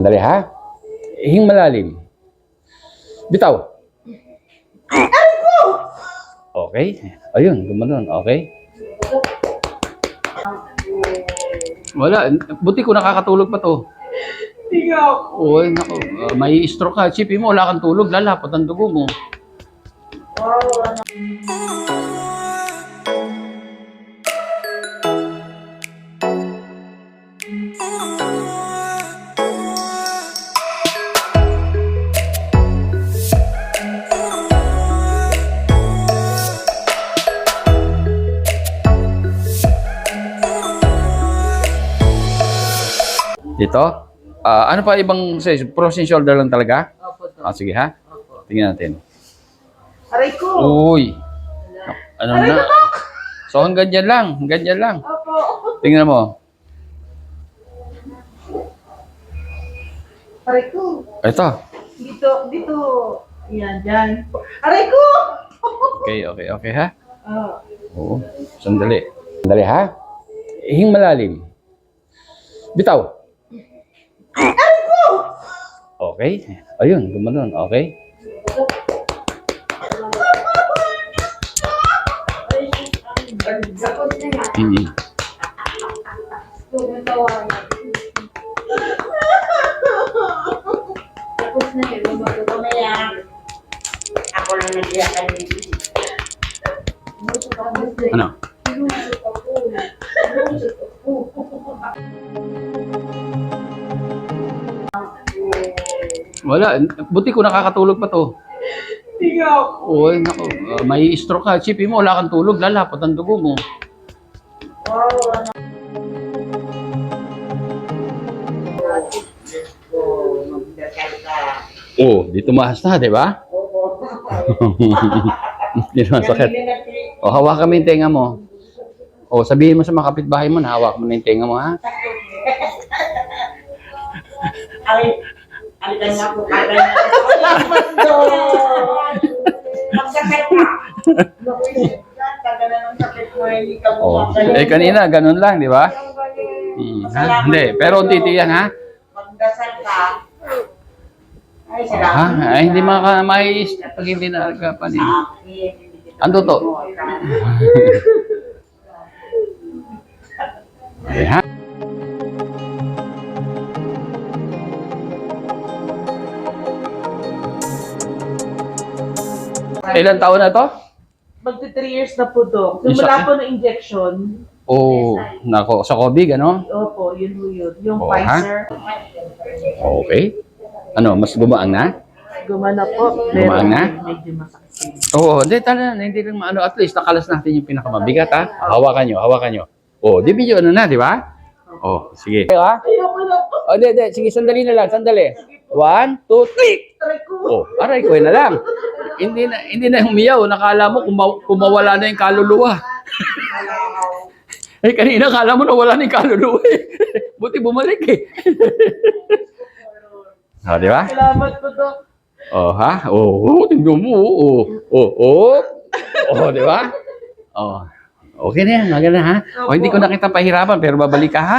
Dali ha. Hing malalim. Bitaw. Okay. Ayun, gumanon. Okay. Wala. Buti ko nakakatulog pa to. Uy, naku. May stroke ka. Chipin mo, wala kang tulog. Lalapot ang dugo mo. Dito? Ano pa ibang size? Frozen shoulder lang talaga? Opo, Dok. Sige ha? Opo. Tingnan natin. Aray ko! Uy! Ano na? So hanggang dyan lang. Hanggang dyan lang. Opo. Tingnan mo. Aray ko! Ito. Dito. Yan, dyan. Aray ko! Okay ha? Ah. Oo. Sandali. Sandali ha? Hing malalim. Bitaw. Okay. Ayun, gumanon. Okay. Mm. Tapos na yun, lumago ko na yan. Ako lang nag-iyakan nito. Ano? Wala. Buti ko nakakatulog pa to. Uy, naku. May stroke ka. Chipin mo, wala kang tulog. Lalapot ang dugo mo. Oh, di tumaas na, di ba? Hindi naman sakit. O, hawakan mo yung tenga mo. O, sabihin mo sa mga kapitbahay mo na hawak mo na yung tenga mo, ha? Alitan nga po, kagay na. Magsakit ka. Tagal na ng sakit mo, hindi ka Oh, bumabalik. kanina, ganun lang, di ba? Ha? Hindi, pero unti yan, ha? Magdasal ka. Ay, Ha? salamat. Ay, hindi mais pag hindi naagapan, eh. Akin. Ano to? Okay, ha? Ilan taon na to? Magti 3 years na po, Dok. Isa- Simula po ng injection. Oh, nako, sa COVID, ano? Opo, yun po yun. Yung Oh, ha? Pfizer, Okay. Ano, mas gumaang na? gumana po. Gumaan na? Medyo masakit. Oo, hindi, talaga, hindi rin maano. At least, nakalas natin yung pinakamabigat, ha? Hawakan nyo. Oh, di medyo ano na, di ba? Oh, sige. Okay, ha? Ayoko na po. Oh, hindi. Sige, sandali na lang, sandali. 1, 2, 3. Aray ko. Oh, aray ko na lang. Hindi na humiyaw. Nakala mo kumawala na yung kaluluwa. Eh, kanina kala mo nawala na yung kaluluwa eh. Buti bumalik eh. Oh, di ba? Salamat po, Dok. Oh, ha? Oh, tingnan mo. Oh, di ba? Oh. Okay na yan, maganda ha? O, hindi ko na kita pahirapan, pero babalik ka ha?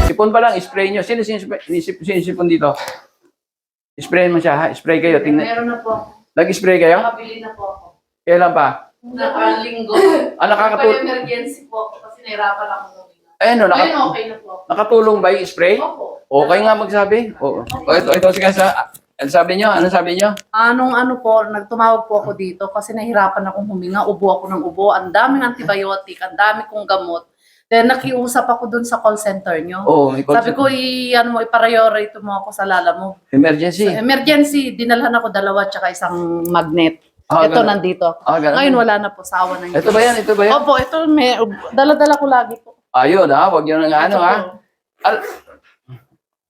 Sipon pa lang, spray nyo. Sino sinisipon dito? Sprayin mo siya ha? Spray kayo, tingnan. Meron na po. Nag-spray kayo? Nakabili na po ako. Kailan pa? Nakalinggo. Nakakatulong. Emergency po kasi nahirapan ako huminga. Ayun, Ngayon okay na po. nakatulong ba yung spray? Opo. Okay nga magsabi. Oo. Ito, sige sa... Ano sabi nyo? Ano sabi nyo? Anong ano po, nagtumawag po ako dito kasi nahirapan akong huminga, ubo ako ng ubo, ang daming antibiotic, ang dami kong gamot. Then nakiusap ako dun sa call center nyo. Oo, may call Sabi ko, ano mo, i-priority mo ako sa lala mo. emergency. So, emergency, dinalhan ako 2 tsaka isang magnet. Ah, Ito ganun. nandito. Ganun. Ngayon wala na po, sawa na yun. Ito ba yan? Ito ba yan? Opo, ito, dala-dala ko lagi po. Ayun ha, huwag yun ng ano Ito ha. po.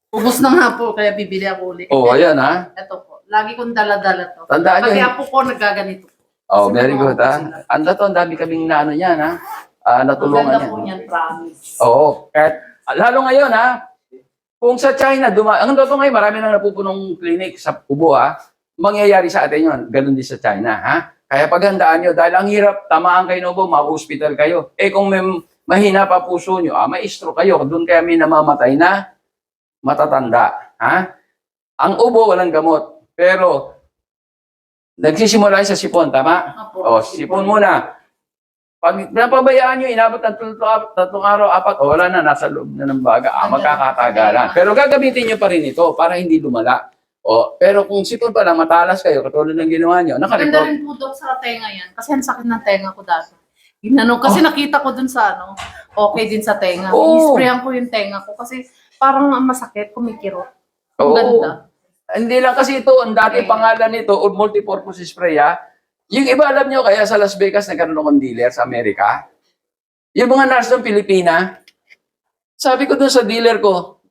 Ubus na nga po, kaya bibili ako ulit. Oh, ayan ha. Ito po, lagi kong dala-dala to. Tandaan nyo. Pati apo ko nagaganito. Oh, Kasi very good nagawa ko ha. sila. Ando to, ang dami kaming naano yan ha. Ang Natulungan ganda yan. po niyan, promise. Oo, kahit, lalo ngayon ha. Kung sa China, ang totoo ngayon, marami nang napupunong clinic sa Ubo ha. Mangyayari sa atin yun, ganun din sa China ha. Kaya paghandaan nyo, dahil ang hirap, tamaan kayo ng ubo, ma-hospital kayo. Eh kung may mahina pa puso nyo, ma-stroke kayo, doon kaya may namamatay na matatanda. Ha? Ang ubo, walang gamot. Pero, nagsisimula sa sipon, tama? Opo. O, sipon muna. Pag napabayaan nyo, inabot ng 3 araw, 4, wala na, nasa loob na ng baga. Magkakatagalan. Pero gagamitin nyo pa rin ito para hindi lumala. O, pero kung sipon pa lang, matalas kayo, katulad ng ginawa nyo, Maganda nakareport. rin po Dok, sa tenga yan. Kasi ang sakit ng tenga ko dati. Ginano, kasi nakita ko dun sa okay din sa tenga. Oo. I-sprayan ko yung tenga ko kasi parang ang masakit, kumikirot. Ang Oo. ganda. Hindi lang kasi ito, ang dati pangalan nito, o multipurpose spray ha. Yung iba alam nyo, kaya sa Las Vegas nagkaroon akong dealer sa Amerika. Yung mga nurse ng Pilipina, sabi ko dun sa dealer ko,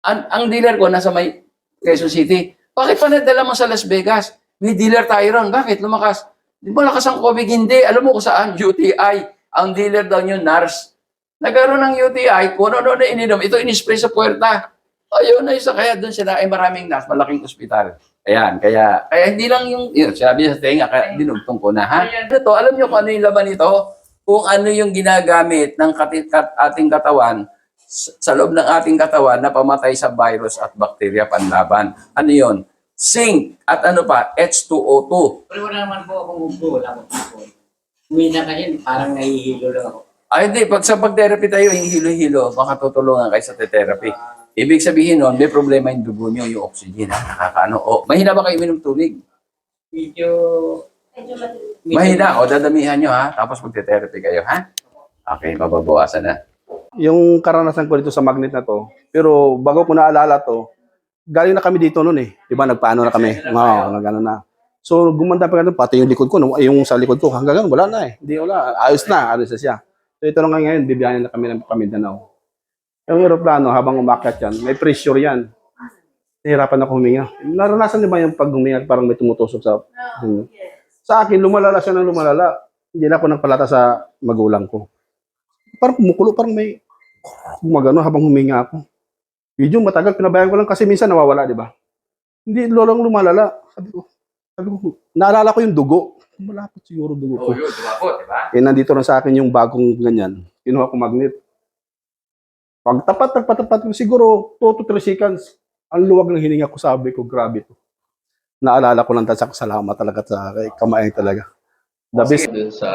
ang dealer ko nasa may Quezon City, bakit pa nadala mo sa Las Vegas? May dealer tayo ron. Bakit? Lumakas. Di ba lakas ang COVID? Hindi. Alam mo kung saan? UTI. Ang dealer daw nyo, nurse. Nagkaroon ng UTI, kung ano na ininom, ito in-spray sa puwerta. Ayun na isa. Kaya doon sila ay maraming nurse, malaking ospital. Ayan, kaya hindi lang yun, sabi sa tenga, kaya dinugtong ko na, ha? Ito, alam nyo kung ano yung laman nito? Kung ano yung ginagamit ng ating katawan, sa loob ng ating katawan na pamatay sa virus at bakterya panlaban. Ano yun? Zinc at ano pa? H2O2. Pero wala naman po akong ubo, wala akong ubo. Umina kasi, parang nahihilo lang ako. Ay, hindi. Pag sa pag-therapy tayo, yung hilo-hilo, baka tutulungan kayo sa therapy. Ibig sabihin nun, may problema yung dugo nyo, yung oxygen, ha? Nakakaano. O, mahina ba kayo minom tubig? Medyo... Mahina. O, dadamihan nyo, ha? Tapos magte-therapy kayo, ha? Okay, mababawasan na. Yung karanasan ko dito sa magnet na to, pero bago ko naalala to, galing na kami dito noon eh. Di ba, nagpaano na kami. Oo, nagano na. So, gumanda pa ganun, pati yung likod ko, yung sa likod ko, hanggang ganun, wala na eh. Hindi, wala. Ayos na siya. So, ito lang ngayon, bibiyanin na kami ng Pamindanao. Yung aeroplano, habang umakyat yan, may pressure yan. Nahirapan ako huminga. Naranasan niyo ba yung pag huminga, parang may tumutusok sa... Sa akin, lumalala siya ng lumalala. Hindi na ako nagpalata sa magulang ko. Parang kumukulo, parang may gumagano habang huminga ako. Medyo matagal, pinabayaan ko lang kasi minsan nawawala, di ba? Hindi, lolong lumalala. Sabi ko, naalala ko yung dugo. Malapit siguro dugo ko. yun, dumapot, di ba? Eh, nandito na sa akin yung bagong ganyan. Kinuha ko magnet. Pag nagpatapat ko, siguro 2 to 3 seconds, ang luwag ng hininga ko, sabi ko, grabe to. Naalala ko lang sa salamat talaga sa kamayan talaga. The best. Dun sa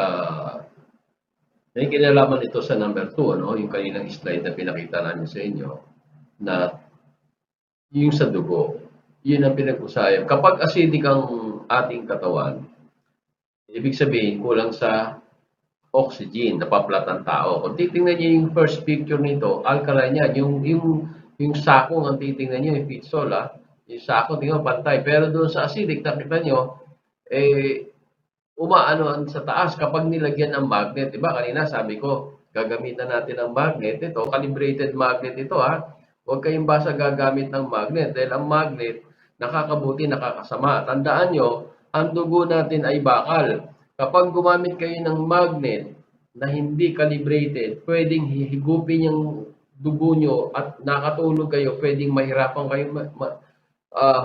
may kinalaman ito sa number 2, ano, yung kaninang slide na pinakita namin sa inyo, na yung sa dugo, yun ang pinag-usayan. Kapag acidic ang ating katawan, ibig sabihin kulang sa oxygen, napaplat ang tao. Kung titingnan niyo yung first picture nito, alkaline yan. Yung sakong ang titingnan niyo, yung pitsol, yung sakong tingnan pantay. Pero doon sa acidic, nakita niyo, umaano sa taas kapag nilagyan ng magnet. Diba? Kanina sabi ko, gagamitan natin ng magnet. Ito, calibrated magnet ito, ha. Huwag kayong basta gagamit ng magnet. Dahil ang magnet, nakakabuti, nakakasama. Tandaan nyo, ang dugo natin ay bakal. Kapag gumamit kayo ng magnet na hindi calibrated, pwedeng higupin yung dugo nyo at nakatulog kayo, pwedeng mahirapan kayo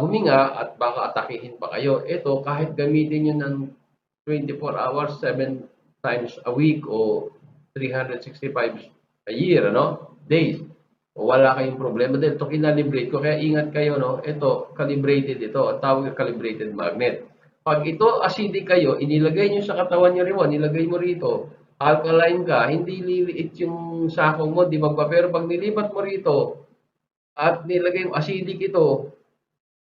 huminga at baka atakihin pa kayo. Ito, kahit gamitin nyo ng 24 hours, 7 times a week o 365 a year, days. O wala kayong problema dahil ito kinalibrate ko. Kaya ingat kayo, ito, calibrated ito. Ang tawag ng calibrated magnet. Pag ito acidic kayo, inilagay nyo sa katawan nyo rin mo, nilagay mo rito, alkaline ka, hindi liliit yung sakong mo, di magpa. Pero pag nilipat mo rito at nilagay mo acidic ito,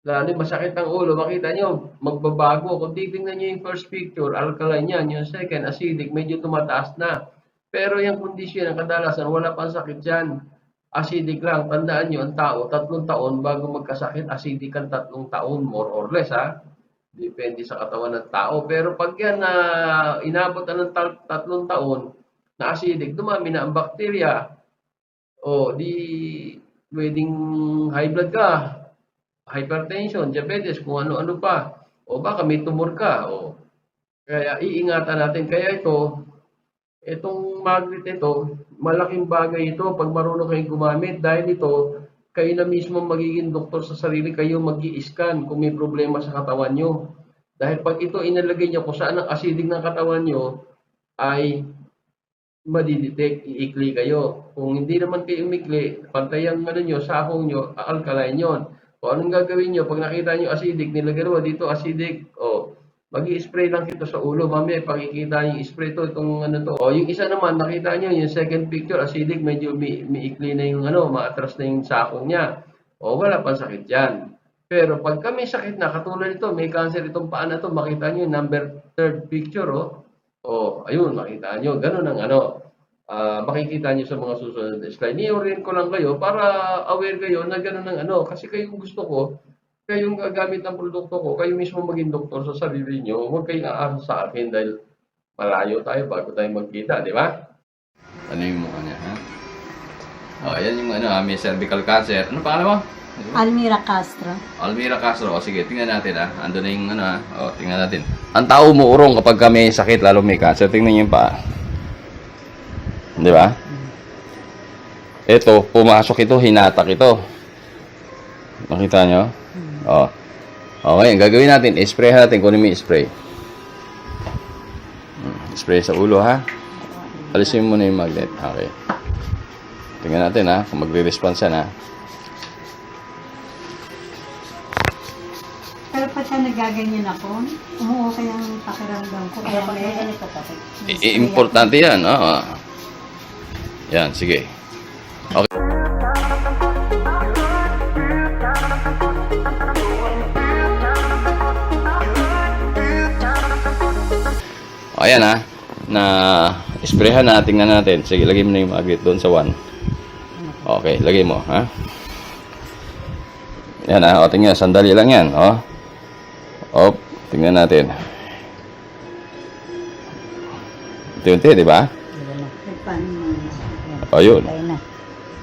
lalo yung masakit ang ulo, makita nyo, magbabago. Kung titingnan nyo yung first picture, alkaline yan. Yung second, acidic, medyo tumataas na. Pero yung kondisyon, ang kadalasan, wala pang sakit yan. Acidic lang. Tandaan nyo, ang tao, 3 taon bago magkasakit, acidic ang 3 taon, more or less, ha? Depende sa katawan ng tao. Pero pag yan na inabot na ng 3 taon na acidic, dumami na ang bakterya. O, di pwedeng high blood ka, hypertension, diabetes, kung ano-ano pa. O baka may tumor ka. O, kaya iingatan natin. Kaya itong magnet ito, malaking bagay ito pag marunong kayong gumamit. Dahil ito, kayo na mismo magiging doktor sa sarili, kayo mag-i-scan kung may problema sa katawan nyo. Dahil pag ito inalagay nyo kung saan ang acidic ng katawan nyo, ay madidetect, iikli kayo. Kung hindi naman kayo umikli, pantay ang nyo, sakong nyo, alkaline yon. Kung anong gagawin nyo, pag nakita nyo acidic, nilagay mo dito acidic, mag-i-spray lang ito sa ulo. Mamaya, pakikita yung spray to, itong ano to. Yung isa naman, nakita nyo, yung second picture, acidic, medyo miikli na yung maatras na yung sakong niya. Wala pang sakit yan. Pero pag kami sakit na, katulad ito, may cancer itong paa na to, makita nyo, number 3rd picture, ayun, makita nyo, ganun ang makikita nyo sa mga susunod na slide. Ni-orient ko lang kayo para aware kayo na ganun ang kasi kayong gusto ko, kayong gagamit ng produkto ko, kayo mismo maging doktor sa sarili nyo, huwag kayong aasa sa akin dahil malayo tayo bago tayo magkita, di ba? Ano yung mukha niya, ha? Ayan yung may cervical cancer. Ano pangalan mo? Almira Castro. Almira Castro. Sige, tingnan natin, ha? Ando na yung tingnan natin. Ang tao umuurong kapag may sakit, lalo may cancer. Tingnan niyo yung paa. Di ba? Ito, pumasok ito, hinatak ito. Makita nyo? Okay, ang gagawin natin, spray natin. Kunin mo yung spray. Spray sa ulo, ha? Alisin mo na yung magnet. Okay. Tingnan natin, ha? Kung magre-response yan, ha? Pero pagka nagaganyan ako, umuukay ang pakiramdam ko. Kaya may ganito pa. Importante yan, Yan, sige. Okay. Ayan, na sprayhan na, tingnan natin. Sige, lagay mo na yung magnet doon sa 1. Okay, lagay mo, ha? Yan, tingnan, sandali lang yan, tingnan natin. Unti-unti, di ba? Yun.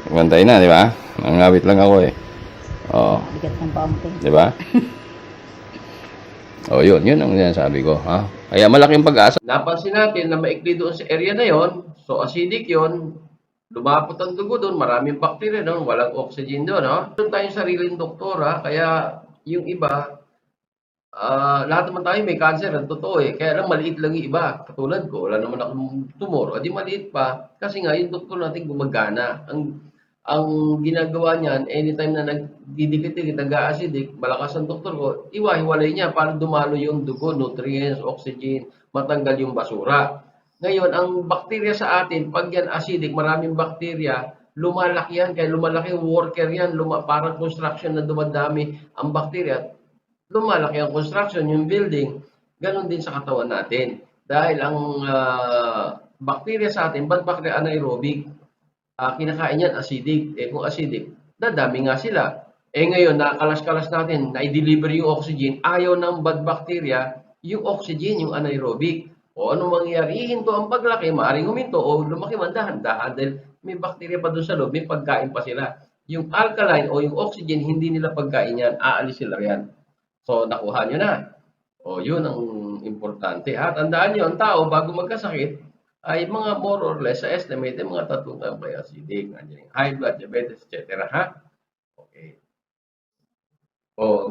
Magantay na, di ba? Nangawit lang ako, Bigat ng paunting. di ba? Yun ang sinasabi ko, ha? Kaya malaking pag-asa. Napansin natin na maikli doon sa area na yon, so acidic yon, lumapot ang dugo doon, maraming bacteria doon, walang oxygen doon, Doon tayong sariling doktora, kaya yung iba, lahat naman tayo may cancer, ang totoo kaya lang maliit lang yung iba. Katulad ko, wala naman akong tumor, di maliit pa, kasi nga yung doktor natin gumagana. Ang ginagawa niyan, anytime na nagdidikit-dikit, nag-acidic, malakas ang doktor ko, iwa-hiwalay niya para dumalo yung dugo, nutrients, oxygen, matanggal yung basura. Ngayon, ang bakterya sa atin, pag yan acidic, maraming bakterya, lumalaki yan, kaya lumalaki yung worker yan, parang construction na dumadami ang bakterya, lumalaki ang construction, yung building, ganon din sa katawan natin. Dahil ang bakterya sa atin, bad bacteria anaerobic, kinakain yan acidic. Kung acidic, dadami nga sila. Ngayon, nakalas-kalas natin, na-deliver yung oxygen, ayaw ng bad bacteria, yung oxygen, yung anaerobic. O ano mangyayari? Ihinto ang paglaki, maaaring huminto, o lumaki man dahan-dahan dahil may bakterya pa doon sa loob, may pagkain pa sila. Yung alkaline o yung oxygen, hindi nila pagkain yan, aalis sila yan. So, nakuha nyo na. Yun ang importante. Tandaan nyo, ang tao, bago magkasakit, ay mga more or less, sa estimate, mga 3 taon kaya acidic, high blood, diabetes, etc. Okay.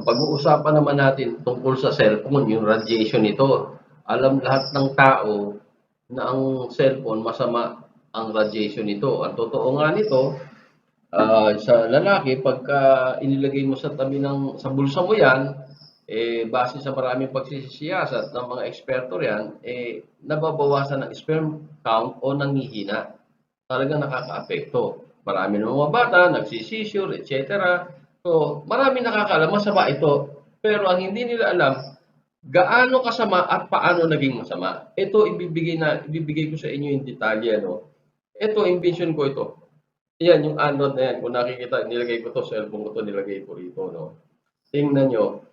Pag-uusapan naman natin tungkol sa cellphone, yung radiation nito. Alam lahat ng tao na ang cellphone, masama ang radiation nito. Ang totoo nga nito, sa lalaki, pagka inilagay mo sa tabi sa bulsa mo yan, base sa maraming pagsisiyasat ng mga eksperto yan, nababawasan ng sperm count o nangihina. Talagang nakaka-apekto. Marami ng mga bata, nagsisisure, etc. So, marami nakakaalam, masama ito. Pero ang hindi nila alam, gaano kasama at paano naging masama. Ito, ibibigay ko sa inyo yung detalye, no? Ito, invention ko ito. Yan, yung Android na yan. Kung nakikita, nilagay ko to, cellphone ko to, nilagay ko rito, no? Tingnan nyo.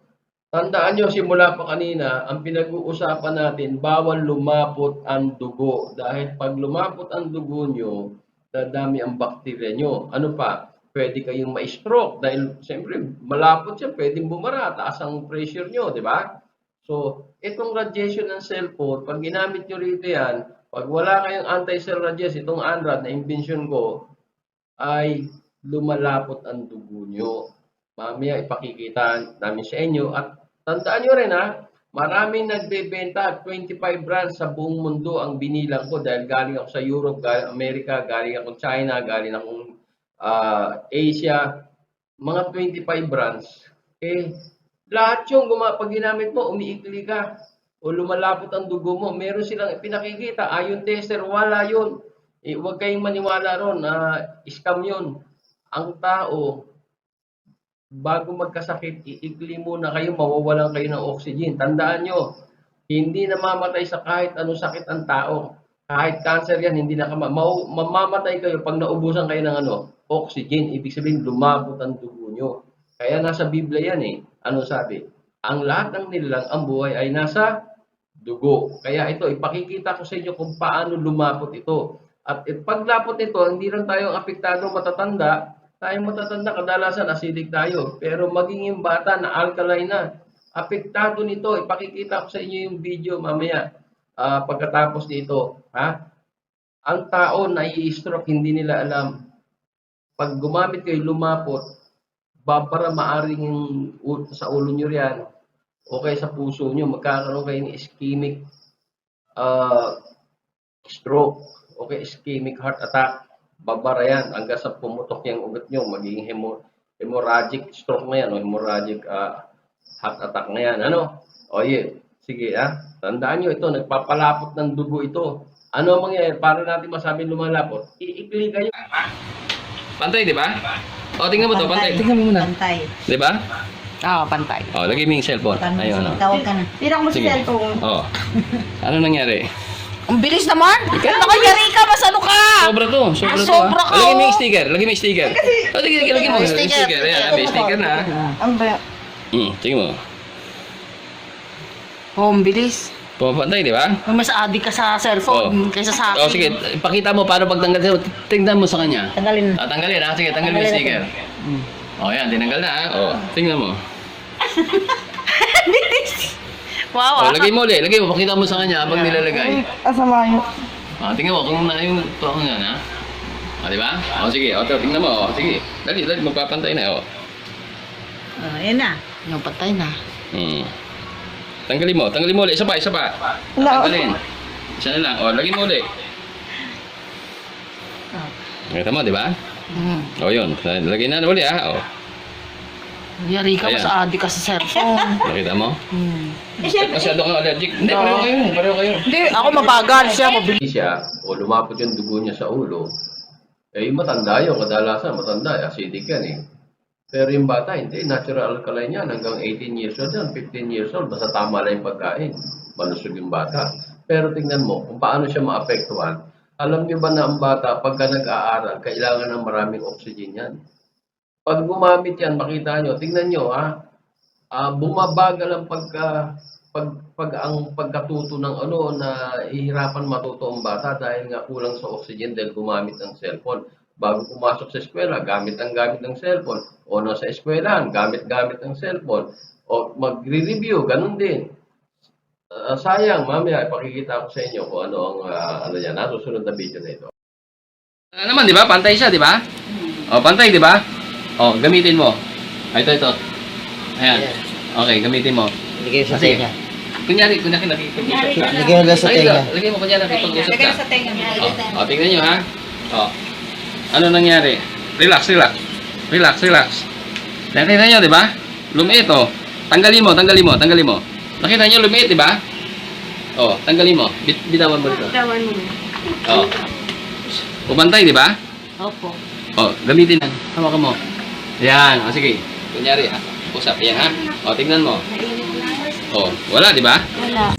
Tandaan nyo, simula pa kanina, ang pinag-uusapan natin, bawal lumapot ang dugo. Dahil pag lumapot ang dugo nyo, dadami ang bakterya nyo. Ano pa? Pwede kayong ma-stroke. Dahil, siyempre, malapot siya, pwedeng bumara, taas ang pressure nyo, di ba? So, itong radiation ng cellphone, pag ginamit nyo rito yan, pag wala kayong anti-cell radiation, itong Android na invention ko, ay lumalapot ang dugo nyo. Mamaya ipakikita namin sa inyo. At tandaan nyo rin maraming nagbebenta, 25 brands sa buong mundo ang binilang ko dahil galing ako sa Europe, galing Amerika, galing ako China, galing akong Asia, mga 25 brands. Lahat yung pag ginamit mo, umiikli ka o lumalapot ang dugo mo, meron silang pinakikita. Ayon tester, wala yun. Huwag kayong maniwala ron na scam yun. Ang tao, bago magkasakit, iikli muna kayo, mawawalan kayo ng oxygen. Tandaan nyo, hindi namamatay sa kahit anong sakit ang tao. Kahit cancer yan, hindi na mamamatay kayo pag naubusan kayo ng oxygen. Ibig sabihin, lumapot ang dugo nyo. Kaya nasa Biblia yan Ano sabi? Ang lahat ng nilalang, ang buhay ay nasa dugo. Kaya ito, ipakikita ko sa inyo kung paano lumapot ito. At paglapot nito, hindi lang tayo apektado matatanda. Tayong matatanda, kadalasan acidic tayo. Pero maging yung bata na alkaline na, apektado nito. Ipakikita ko sa inyo yung video mamaya. Pagkatapos nito, ang tao na i-stroke, hindi nila alam. Pag gumamit kayo, lumapot, para maaring sa ulo nyo yan, o kaya sa puso nyo, magkakaroon kayo ng ischemic stroke, o kaya ischemic heart attack. Babara yan, hanggang sa pumutok yung ugat nyo, magiging hemorrhagic stroke na yan, o hemorrhagic heart attack na yan. Sige, tandaan nyo ito, nagpapalapot ng dugo ito. Ano ang mangyayari? Para natin masabing lumalapot, iikli kayo. Pantay, di ba? O, tingnan mo to, pantay. Tingnan mo muna. Pantay. Di ba? Oo, pantay. O, lagay mo yung cellphone. Ayun, Tawag ka na. Tira mo si Sige. cellphone. O. Ano nangyari? Ang bilis naman! Nakayari ka! Masano ka! Sobra to. Sobra to. sobra ka, Lagay mo yung oh. sticker. Lagay mo yung sticker. O, lagay mo. Yung sticker. Ayan, may sticker na. Ang ba? Tingnan mo. Oh, ang bilis. Pumapantay, di ba? Mas adik ka sa cellphone kaysa sa akin. O, sige. Ipakita mo paano pagtanggal. Tingnan mo sa kanya. Tanggalin. Tanggalin, sige. Tanggal mo yung sticker. O, yan. Tinanggal na, O, tingnan mo. Wow, O, lagay mo ulit. Lagay mo. Pakita mo sa kanya habang nilalagay. Asama yun. O, tingnan mo kung yung tuwang yan, ha? O, di ba? O, sige. O, tingnan mo. O, sige. Dali. Magpapantay na, o. Ayan na. Yung patay na. Tanggalin mo ulit. Isa pa. Tanggalin. Isa na lang. O, lagay mo ulit. Nakita mo, di ba? O, yun. Lagay na ulit, ha? O. Yari ka, Ayan. mas adik ka sa cellphone. Nakita mo? Masyado kang allergic. Hindi, pareho kayo. Hindi, ako mabagal siya, mabilis. Siya, o lumapot yung dugo niya sa ulo, matanda yun. Kadalasan, matanda. Acidic yan, Pero yung bata, hindi. Natural alkaline yan. Hanggang 18 years old yan, 15 years old. Basta tama lang yung pagkain. Malusog yung bata. Pero tingnan mo, kung paano siya maapektuhan. Alam niyo ba na ang bata, pagka nag-aaral, kailangan ng maraming oxygen yan. Pag gumamit yan, makita nyo, tingnan nyo, bumabagal ang pagkatuto ng na ihirapan matuto ang bata dahil nga kulang sa oxygen dahil gumamit ng cellphone. Bago pumasok sa eskwela, gamit ng cellphone. O nasa eskwelahan, gamit ng cellphone. O magre-review, ganun din. Sayang, mamaya ipakikita ko sa inyo kung ano ang yan, nasusunod na video na ito. Naman, di ba? Pantay siya, di ba? O, pantay, di ba? O, gamitin mo. Ito. Ayan. Okay, gamitin mo. Lagay sa Sige. tenga. Kunyari nakipag-usap ka. Lagay mo lang sa tenga. Lagay mo kunyari nakipag-usap ka. sa tenga. O, tingnan nyo, ha? O. Ano nangyari? Relax. Nakita nyo, di ba? Lumiit, o. Tanggalin mo. Nakita nyo, lumiit, di ba? O, tanggalin mo. Bitawan mo dito. Tawan mo. O. Pumantay, di ba? Opo. O, gamitin na. Hawakan mo. Yan. O, sige. Kunyari, ha? Usap. Yan, ha? O, tingnan mo. O, wala, di ba? Wala.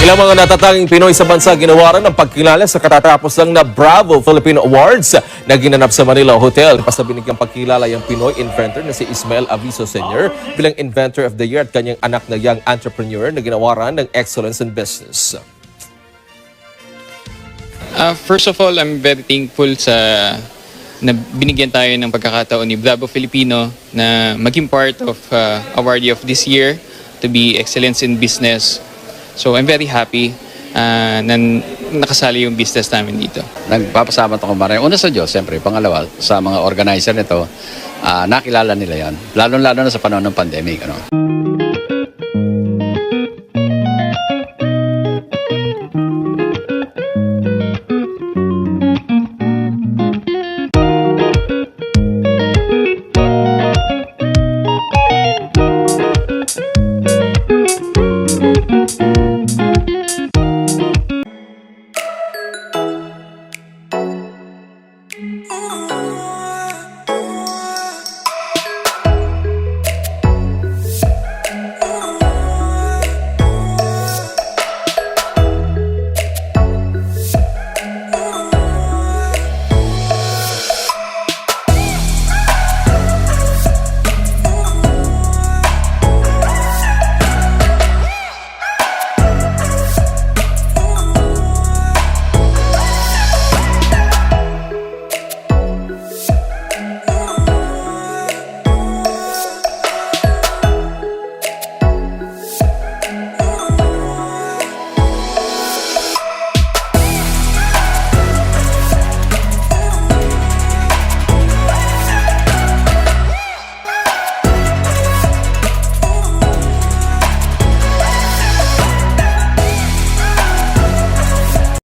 Ilang mga natatanging Pinoy sa bansa ginawaran ng pagkilala sa katatapos lang na Bravo Philippine Awards na ginanap sa Manila Hotel. Basta binigyang pagkilala yung Pinoy inventor na si Ismael Aviso Sr. bilang Inventor of the Year at kanyang anak na young entrepreneur na ginawaran ng Excellence in Business. First of all, I'm very thankful na binigyan tayo ng pagkakataon ni Bravo Filipino na maging part of awardee of this year to be Excellence in Business. So I'm very happy na nakasali yung business namin dito. Nagpapasalamat ako maraming. Una sa Diyos, siyempre. Pangalawa, sa mga organizer nito, nakilala nila yan. Lalo-lalo na sa panahon ng pandemic. Ano?